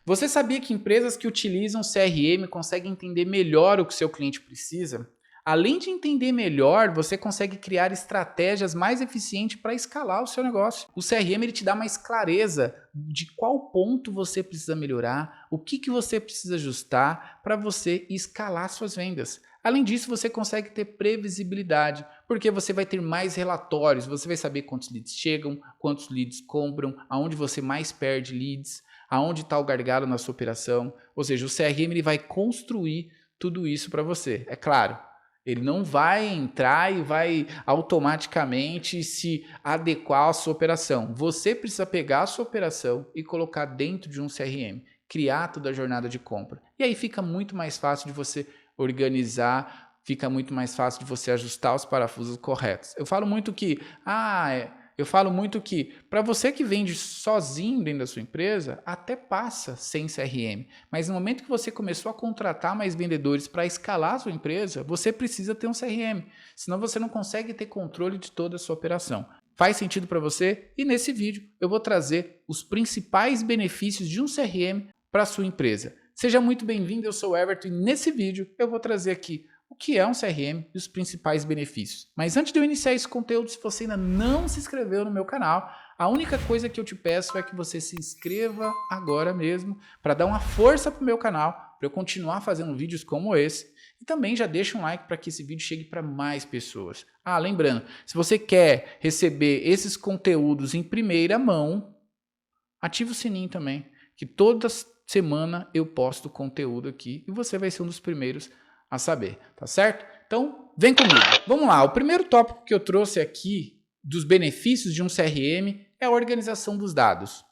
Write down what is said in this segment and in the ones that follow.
Você sabia que empresas que utilizam CRM conseguem entender melhor o que seu cliente precisa? Além de entender melhor, você consegue criar estratégias mais eficientes para escalar o seu negócio. O CRM ele te dá mais clareza de qual ponto você precisa melhorar, o que você precisa ajustar para você escalar suas vendas. Além disso, você consegue ter previsibilidade, porque você vai ter mais relatórios, você vai saber quantos leads chegam, quantos leads compram, aonde você mais perde leads, aonde está o gargalo na sua operação. Ou seja, o CRM ele vai construir tudo isso para você. É claro, ele não vai entrar e vai automaticamente se adequar à sua operação. Você precisa pegar a sua operação e colocar dentro de um CRM, criar toda a jornada de compra. E aí fica muito mais fácil de você organizar, fica muito mais fácil de você ajustar os parafusos corretos. Eu falo muito que, para você que vende sozinho dentro da sua empresa, até passa sem CRM. Mas no momento que você começou a contratar mais vendedores para escalar a sua empresa, você precisa ter um CRM. Senão você não consegue ter controle de toda a sua operação. Faz sentido para você? E nesse vídeo eu vou trazer os principais benefícios de um CRM para a sua empresa. Seja muito bem-vindo, eu sou o Everton e nesse vídeo eu vou trazer aqui o que é um CRM e os principais benefícios. Mas antes de eu iniciar esse conteúdo, se você ainda não se inscreveu no meu canal, a única coisa que eu te peço é que você se inscreva agora mesmo para dar uma força para o meu canal, para eu continuar fazendo vídeos como esse. E também já deixa um like para que esse vídeo chegue para mais pessoas. Lembrando, se você quer receber esses conteúdos em primeira mão, ative o sininho também, que toda semana eu posto conteúdo aqui e você vai ser um dos primeiros a saber, tá certo? Então, vem comigo. Vamos lá, o primeiro tópico que eu trouxe aqui dos benefícios de um CRM é a organização dos dados.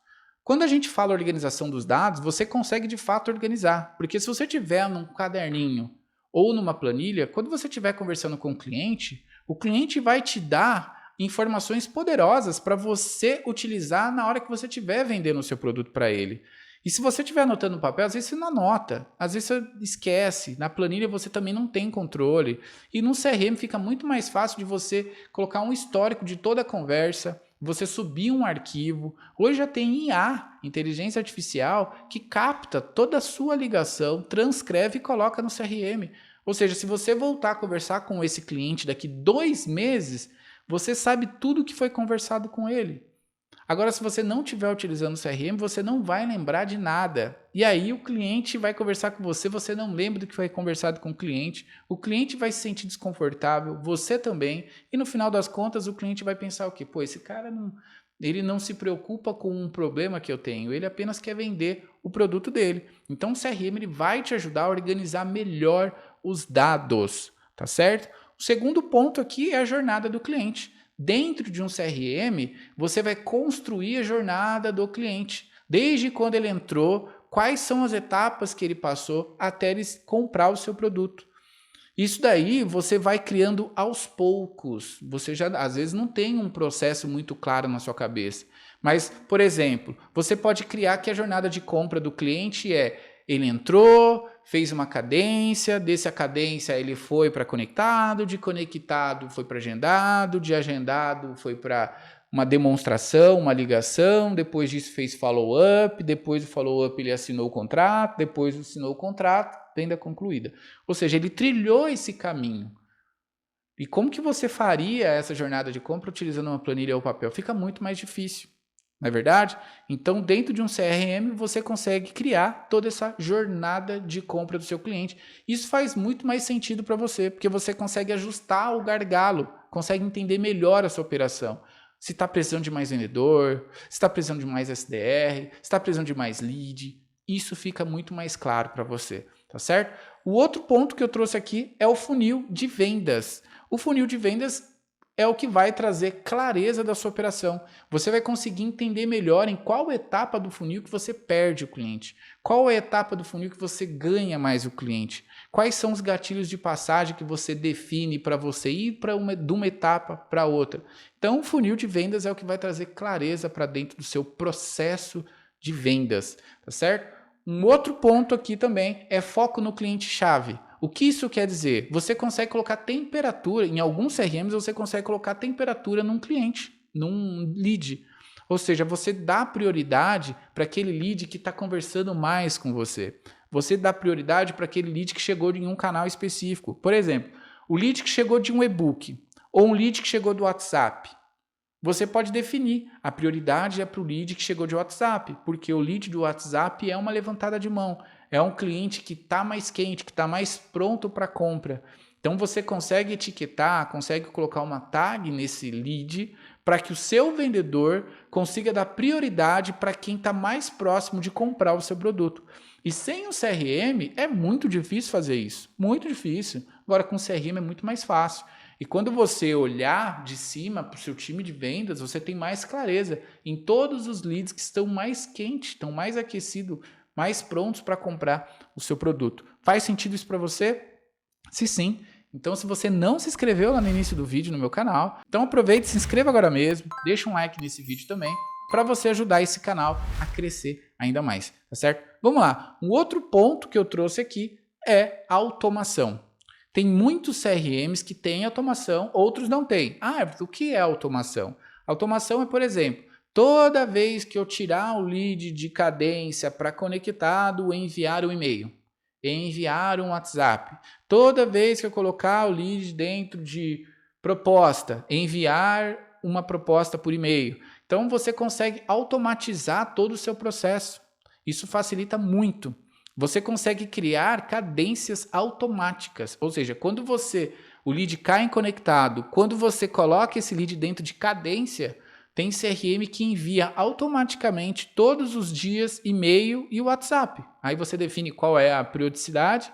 Quando a gente fala organização dos dados, você consegue de fato organizar, porque se você tiver num caderninho ou numa planilha, quando você estiver conversando com o cliente vai te dar informações poderosas para você utilizar na hora que você estiver vendendo o seu produto para ele. E se você estiver anotando no papel, às vezes você não anota, às vezes você esquece, na planilha você também não tem controle. E no CRM fica muito mais fácil de você colocar um histórico de toda a conversa, você subir um arquivo. Hoje já tem IA, inteligência artificial, que capta toda a sua ligação, transcreve e coloca no CRM. Ou seja, se você voltar a conversar com esse cliente daqui 2 meses, você sabe tudo o que foi conversado com ele. Agora, se você não estiver utilizando o CRM, você não vai lembrar de nada. E aí o cliente vai conversar com você, você não lembra do que foi conversado com o cliente vai se sentir desconfortável, você também, e no final das contas o cliente vai pensar o quê? Pô, esse cara ele não se preocupa com um problema que eu tenho, ele apenas quer vender o produto dele. Então o CRM ele vai te ajudar a organizar melhor os dados, tá certo? O segundo ponto aqui é a jornada do cliente. Dentro de um CRM, você vai construir a jornada do cliente. Desde quando ele entrou, quais são as etapas que ele passou até ele comprar o seu produto. Isso daí você vai criando aos poucos. Você já às vezes não tem um processo muito claro na sua cabeça. Mas, por exemplo, você pode criar que a jornada de compra do cliente ele entrou, fez uma cadência, dessa cadência ele foi para conectado, de conectado foi para agendado, de agendado foi para uma demonstração, uma ligação, depois disso fez follow-up, depois do follow-up ele assinou o contrato, depois assinou o contrato, venda concluída. Ou seja, ele trilhou esse caminho. E como que você faria essa jornada de compra utilizando uma planilha ou papel? Fica muito mais difícil. Não é verdade? Então, dentro de um CRM, você consegue criar toda essa jornada de compra do seu cliente. Isso faz muito mais sentido para você, porque você consegue ajustar o gargalo, consegue entender melhor a sua operação. Se está precisando de mais vendedor, se está precisando de mais SDR, se está precisando de mais lead, isso fica muito mais claro para você, tá certo? O outro ponto que eu trouxe aqui é o funil de vendas. O funil de vendas é o que vai trazer clareza da sua operação. Você vai conseguir entender melhor em qual etapa do funil que você perde o cliente, qual é a etapa do funil que você ganha mais o cliente, quais são os gatilhos de passagem que você define para você ir de uma etapa para outra. Então, o funil de vendas é o que vai trazer clareza para dentro do seu processo de vendas, tá certo? Um outro ponto aqui também é foco no cliente-chave. O que isso quer dizer? Você consegue colocar temperatura, em alguns CRMs você consegue colocar temperatura num cliente, num lead. Ou seja, você dá prioridade para aquele lead que está conversando mais com você. Você dá prioridade para aquele lead que chegou em um canal específico. Por exemplo, o lead que chegou de um e-book ou um lead que chegou do WhatsApp. Você pode definir, a prioridade é para o lead que chegou de WhatsApp, porque o lead do WhatsApp é uma levantada de mão, é um cliente que está mais quente, que está mais pronto para compra. Então você consegue etiquetar, consegue colocar uma tag nesse lead para que o seu vendedor consiga dar prioridade para quem está mais próximo de comprar o seu produto. E sem o CRM é muito difícil fazer isso, muito difícil. Agora com o CRM é muito mais fácil. E quando você olhar de cima para o seu time de vendas, você tem mais clareza em todos os leads que estão mais quentes, estão mais aquecidos, mais prontos para comprar o seu produto. Faz sentido isso para você? Se sim, então se você não se inscreveu lá no início do vídeo no meu canal, então aproveite e se inscreva agora mesmo, deixa um like nesse vídeo também, para você ajudar esse canal a crescer ainda mais, tá certo? Vamos lá, um outro ponto que eu trouxe aqui é a automação. Tem muitos CRMs que têm automação, outros não têm. O que é automação? Automação é, por exemplo, toda vez que eu tirar o lead de cadência para conectado, enviar um e-mail, enviar um WhatsApp. Toda vez que eu colocar o lead dentro de proposta, enviar uma proposta por e-mail. Então você consegue automatizar todo o seu processo. Isso facilita muito. Você consegue criar cadências automáticas, ou seja, quando o lead cai em conectado, quando você coloca esse lead dentro de cadência, tem CRM que envia automaticamente todos os dias e-mail e WhatsApp. Aí você define qual é a periodicidade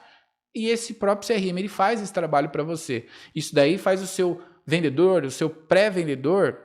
e esse próprio CRM ele faz esse trabalho para você. Isso daí faz o seu vendedor, o seu pré-vendedor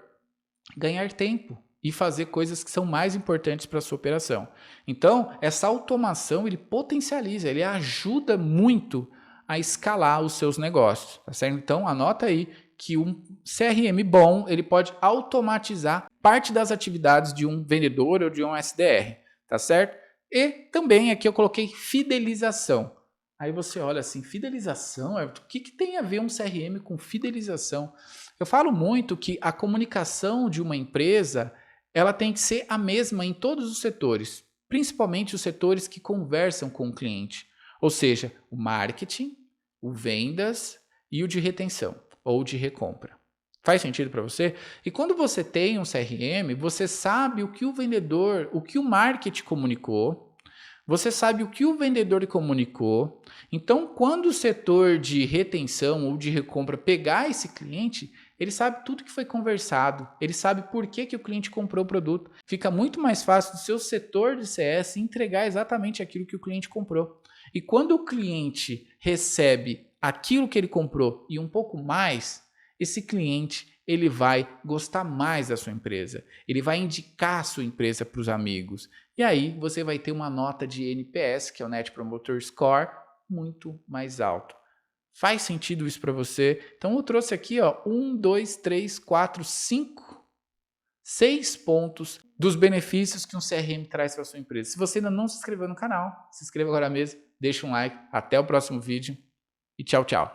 ganhar tempo e fazer coisas que são mais importantes para a sua operação. Então, essa automação ele potencializa, ele ajuda muito a escalar os seus negócios, tá certo? Então, anota aí que um CRM bom, ele pode automatizar parte das atividades de um vendedor ou de um SDR, tá certo? E também aqui eu coloquei fidelização. Aí você olha assim, fidelização, o que tem a ver um CRM com fidelização? Eu falo muito que a comunicação de uma empresa ela tem que ser a mesma em todos os setores, principalmente os setores que conversam com o cliente, ou seja, o marketing, o vendas e o de retenção ou de recompra. Faz sentido para você? E quando você tem um CRM, você sabe o que o vendedor, o que o marketing comunicou, você sabe o que o vendedor comunicou. Então, quando o setor de retenção ou de recompra pegar esse cliente, ele sabe tudo que foi conversado, ele sabe por que o cliente comprou o produto. Fica muito mais fácil do seu setor de CS entregar exatamente aquilo que o cliente comprou. E quando o cliente recebe aquilo que ele comprou e um pouco mais, esse cliente ele vai gostar mais da sua empresa, ele vai indicar a sua empresa para os amigos. E aí você vai ter uma nota de NPS, que é o Net Promoter Score, muito mais alto. Faz sentido isso para você? Então eu trouxe aqui 1, 2, 3, 4, 5, 6 pontos dos benefícios que um CRM traz para a sua empresa. Se você ainda não se inscreveu no canal, se inscreva agora mesmo, deixa um like, até o próximo vídeo e tchau, tchau.